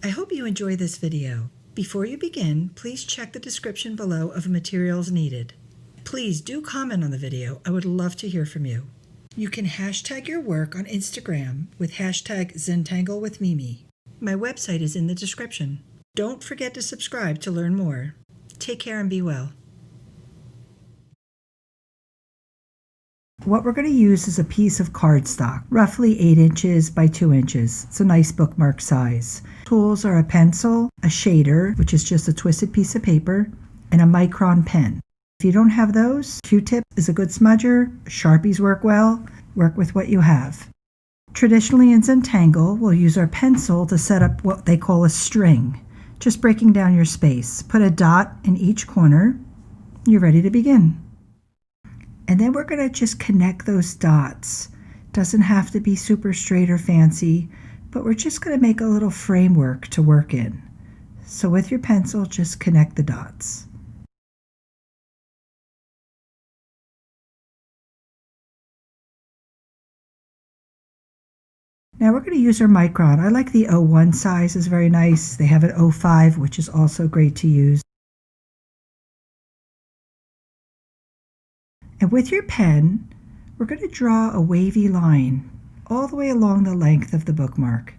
I hope you enjoy this video. Before you begin, please check the description below of materials needed. Please do comment on the video. I would love to hear from you. You can hashtag your work on Instagram with hashtag Zentangle with Mimi. My website is in the description. Don't forget to subscribe to learn more. Take care and be well. What we're going to use is a piece of cardstock, roughly 8 inches by 2 inches. It's a nice bookmark size. Tools are a pencil, a shader, which is just a twisted piece of paper, and a Micron pen. If you don't have those, Q-tip is a good smudger. Sharpies work well. Work with what you have. Traditionally in Zentangle, we'll use our pencil to set up what they call a string, just breaking down your space. Put a dot in each corner. You're ready to begin. And then we're going to just connect those dots. Doesn't have to be super straight or fancy, but we're just going to make a little framework to work in. So with your pencil, just connect the dots. Now we're going to use our Micron. I like the 01 size, is very nice. They have an 05, which is also great to use. And with your pen, we're going to draw a wavy line all the way along the length of the bookmark.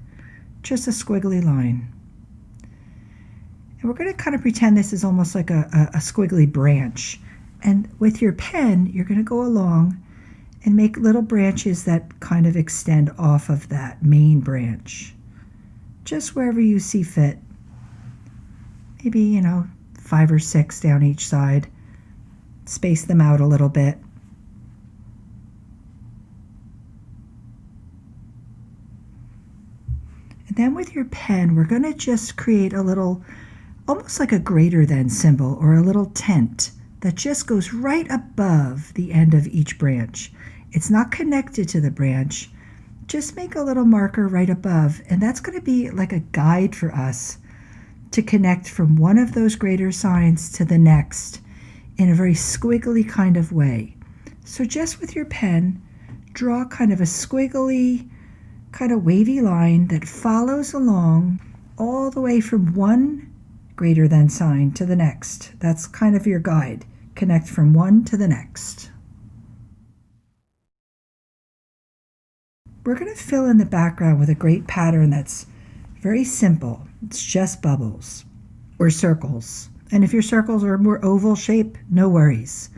Just a squiggly line. And we're going to kind of pretend this is almost like a squiggly branch. And with your pen, you're going to go along and make little branches that kind of extend off of that main branch. Just wherever you see fit. Maybe, 5 or 6 down each side. Space them out a little bit. And then with your pen, we're going to just create a little, almost like a greater than symbol or a little tent that just goes right above the end of each branch. It's not connected to the branch. Just make a little marker right above, and that's going to be like a guide for us to connect from one of those greater signs to the next in a very squiggly kind of way. So just with your pen, draw kind of a squiggly, kind of wavy line that follows along all the way from one greater than sign to the next. That's kind of your guide. Connect from one to the next. We're going to fill in the background with a great pattern that's very simple. It's just bubbles or circles. And if your circles are more oval shape, no worries.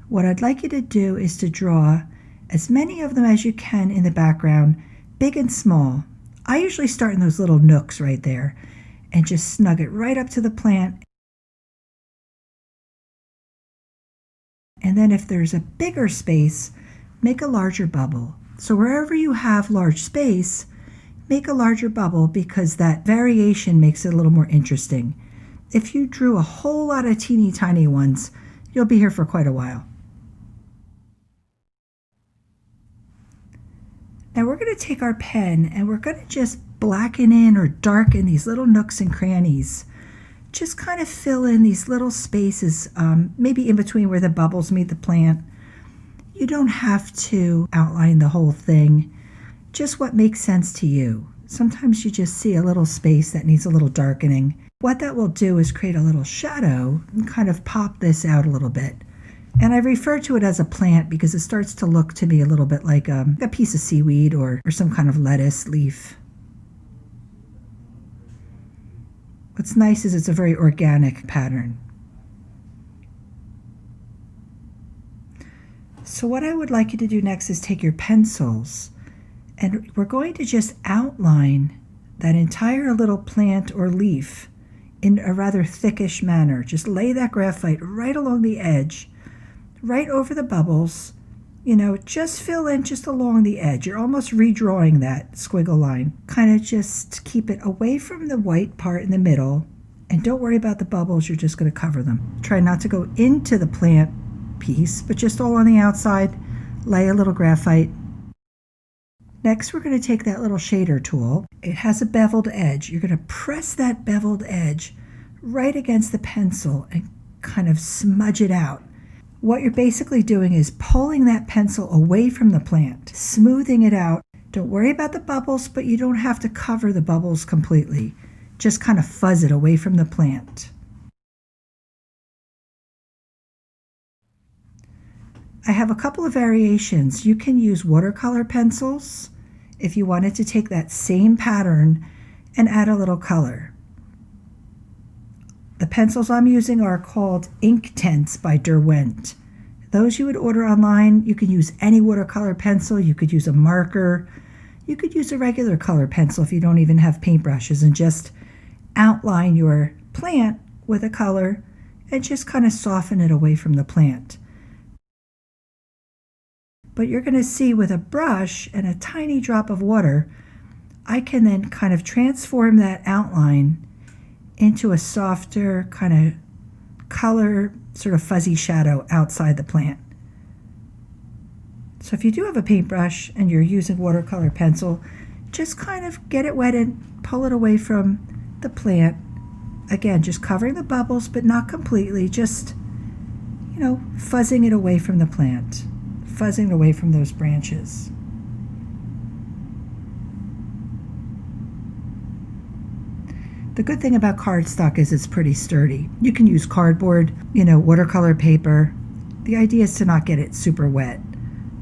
What I'd like you to do is to draw as many of them as you can in the background, big and small. I usually start in those little nooks right there and just snug it right up to the plant. And then if there's a bigger space, make a larger bubble. So wherever you have large space, make a larger bubble because that variation makes it a little more interesting. If you drew a whole lot of teeny tiny ones, you'll be here for quite a while. Now we're going to take our pen and we're going to just blacken in or darken these little nooks and crannies. Just kind of fill in these little spaces, maybe in between where the bubbles meet the plant. You don't have to outline the whole thing, just what makes sense to you. Sometimes you just see a little space that needs a little darkening. What that will do is create a little shadow and kind of pop this out a little bit. And I refer to it as a plant because it starts to look to me a little bit like a piece of seaweed or some kind of lettuce leaf. What's nice is it's a very organic pattern. So what I would like you to do next is take your pencils and we're going to just outline that entire little plant or leaf in a rather thickish manner. Just lay that graphite right along the edge, right over the bubbles. Just fill in just along the edge. You're almost redrawing that squiggle line. Kind of just keep it away from the white part in the middle. And don't worry about the bubbles, you're just going to cover them. Try not to go into the plant piece, but just all on the outside. Lay a little graphite. Next, we're going to take that little shader tool. It has a beveled edge. You're going to press that beveled edge right against the pencil and kind of smudge it out. What you're basically doing is pulling that pencil away from the plant, smoothing it out. Don't worry about the bubbles, but you don't have to cover the bubbles completely. just kind of fuzz it away from the plant. I have a couple of variations. You can use watercolor pencils if you wanted to take that same pattern and add a little color. The pencils I'm using are called Inktense by Derwent. Those you would order online. You can use any watercolor pencil. You could use a marker. You could use a regular color pencil if you don't even have paintbrushes, and just outline your plant with a color and just kind of soften it away from the plant. But you're going to see with a brush and a tiny drop of water, I can then kind of transform that outline into a softer kind of color, sort of fuzzy shadow outside the plant. So if you do have a paintbrush and you're using watercolor pencil, just kind of get it wet and pull it away from the plant. Again, just covering the bubbles, but not completely, just, fuzzing it away from the plant, fuzzing it away from those branches. The good thing about cardstock is it's pretty sturdy. You can use cardboard, watercolor paper. The idea is to not get it super wet.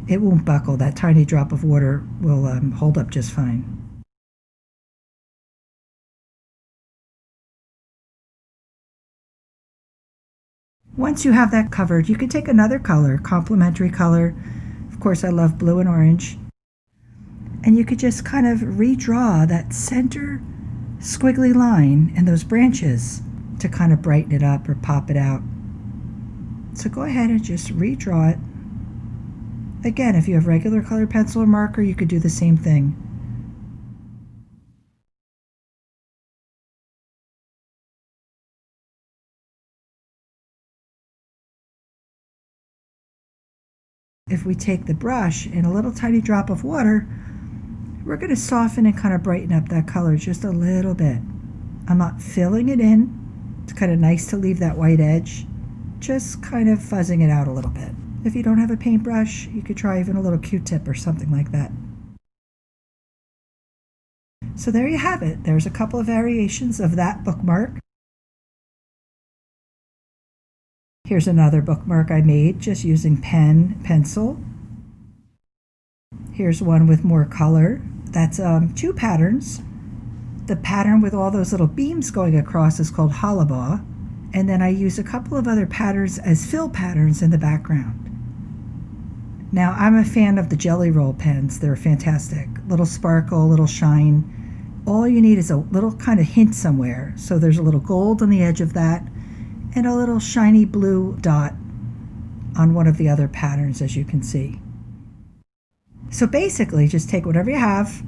It won't buckle. That tiny drop of water will hold up just fine. Once you have that covered, you can take another color, complementary color. Of course, I love blue and orange. And you could just kind of redraw that center squiggly line and those branches to kind of brighten it up or pop it out. So go ahead and just redraw it. Again, if you have regular color pencil or marker, you could do the same thing. If we take the brush and a little tiny drop of water, we're going to soften and kind of brighten up that color just a little bit. I'm not filling it in. It's kind of nice to leave that white edge. Just kind of fuzzing it out a little bit. If you don't have a paintbrush, you could try even a little Q-tip or something like that. So there you have it. There's a couple of variations of that bookmark. Here's another bookmark I made just using pen, pencil. Here's one with more color. That's two patterns. The pattern with all those little beams going across is called Hollabaugh. And then I use a couple of other patterns as fill patterns in the background. Now, I'm a fan of the Jelly Roll pens. They're fantastic. Little sparkle, little shine. All you need is a little kind of hint somewhere. So there's a little gold on the edge of that and a little shiny blue dot on one of the other patterns, as you can see. So basically, just take whatever you have,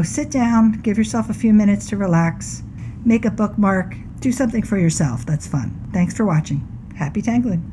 sit down, give yourself a few minutes to relax, make a bookmark, do something for yourself. That's fun. Thanks for watching. Happy tangling.